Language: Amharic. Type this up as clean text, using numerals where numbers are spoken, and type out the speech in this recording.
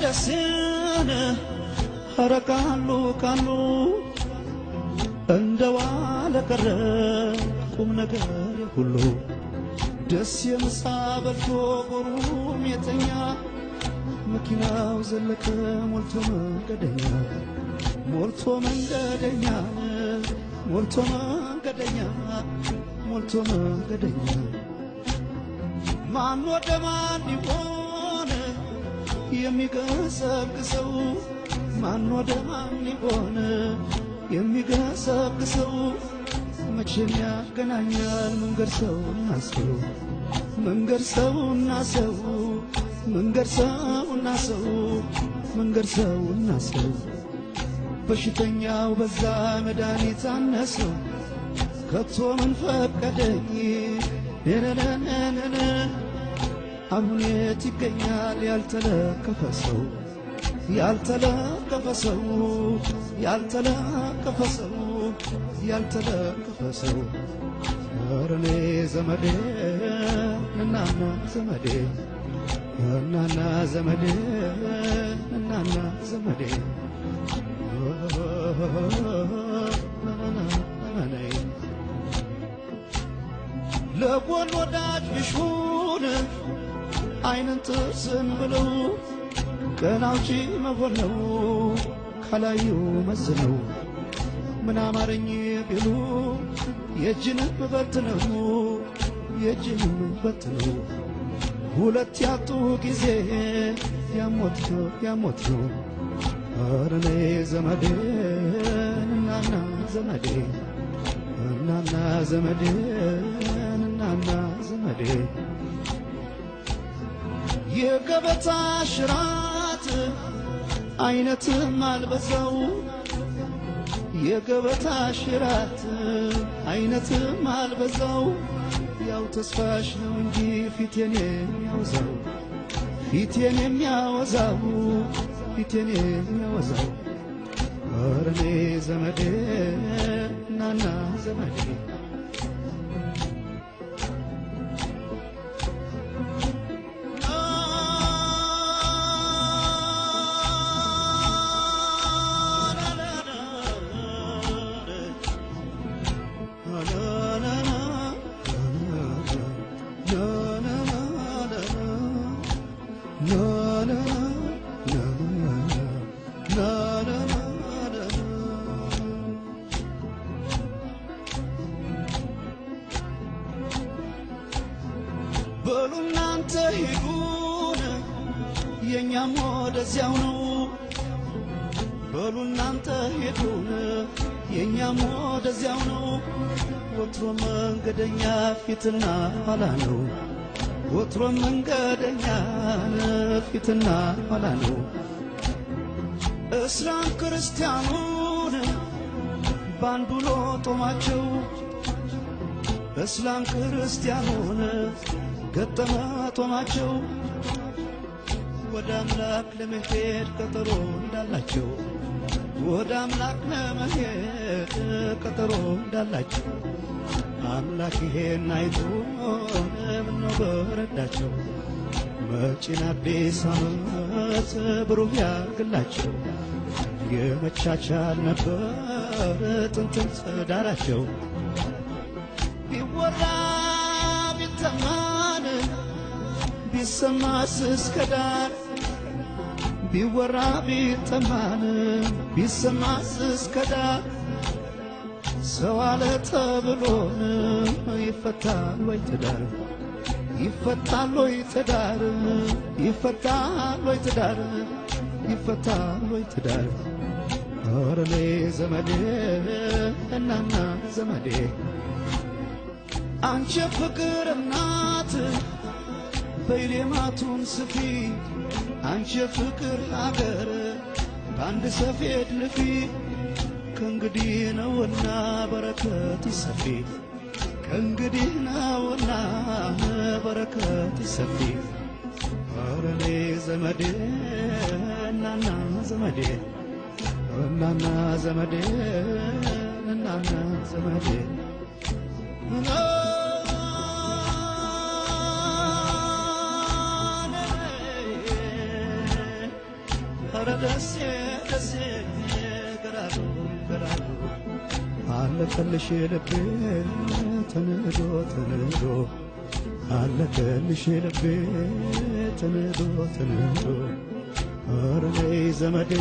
ደስነ ሐረካሉ ካሉ እንደዋለ ቀረ ቁም ነገር ሁሉ ደስ የምሳበልቶ ጎሩም የተኛ መኪናው ዘለቀ ሞልቶ መንገደኛ ሞልቶ መንገደኛ ሞልቶ መንገደኛ ሞልቶ መንገደኛ ማን ወደ ማን ይሆን የሚገሰግሰው ማን ወደ ማን ይሆን የሚገሰግሰው መቼም ያገናኛል መንገድ ሰውና ሰው መንገድ ሰውና ሰው መንገድ ሰውና ሰው መንገድ ሰውና ሰው በሽተኛው በዛ መድኃኒት አነሰው ከቶ ምን ፈቀደኝ ነነነነ አሁን የት ይገኛል ያልተለከፈ ሰው ያልተለከፈ ሰው ያልተለከፈ ሰው ያልተለከፈ ሰው ወረኔ ዘመዴ እናና ዘመዴ እናና ዘመዴ እናና ዘመዴ ለጎን ወዳጅ ቢሹን አይንን ጥርስን ብለው ቀናውጪ መሆነው ካላዩ መዝነው ምን አማረኝ ቢሉ የጅንም በትነው የጅንም በትነው ሁለት ያጡ ጊዜ ያሞት ነው አረኔ ዘመዴ እናና ዘመዴ እናና ዘመዴ እናና ዘመዴ የገበታ ሽራት አይነትም አልበዛው የገበታ ሽራት አይነትም አልበዛው ያው ተስፋሽ ነው እንጂ ፊቴን የሚያወዛው ፊቴን የሚያወዛው ፊቴን የሚያወዛው አረኔ ዘመዴ እናና ዘመዴ በሉናንተ ሂዱን የኛም ወደዚያው ነው በሉናንተ ሂዱን የኛም ወደዚያው ነው ወትሮ መንገደኛ ፊትና ኋላ ነው ወትሮ መንገደኛ ፊትና ኋላ ነው እስላም ክርስቲያኑን ባንዱ ሎጦማቸው እስላም ክርስቲያኑን ገጠመ ጦማቸው ወደ አምላክ ለመሄድ ቀጠሮ እንዳላቸው ወደ አምላክ ለመሄድ ቀጠሮ እንዳላቸው አምላክ ይሄን አይቶ ምነው በረዳቸው መጪን አዲስ ዓመት ብሩህ ያርግላቸው የመቻቻል ነበር ጥንትም ዳራቸው ቢወራ ቢተማን ቢሰማስ እስከዳር ቢወራ ቢተማን ቢሰማስ እስከዳር ሰው አለ ተብሎን ይፈታል ወይ ትዳር ይፈታል ወይ ትዳር ይፈታል ወይ ትዳር ይፈታል ወይ ትዳር አረኔ ዘመዴ እናና ዘመዴ አንቺ ፍቅር እናት በይሌማቱን ስፊ አንቺ ፍቅር ሀገር በአንድ ሰፌድ ልፊ ከእንግዲህ ነውና በረከት ይሰፊ ከእንግዲህ ነውና በረከት ይሰፊ አረኔ ዘመዴ እናና ዘመዴ እናና ዘመዴ እናና ዘመዴ ደሴ ደሴ ገራዶ ገራዶ አለቀልሽ ልቤ ተንዶ ተንዶ አለቀልሽ ልቤ ተንዶ ተንዶ ኧረ ነይ ዘመዴ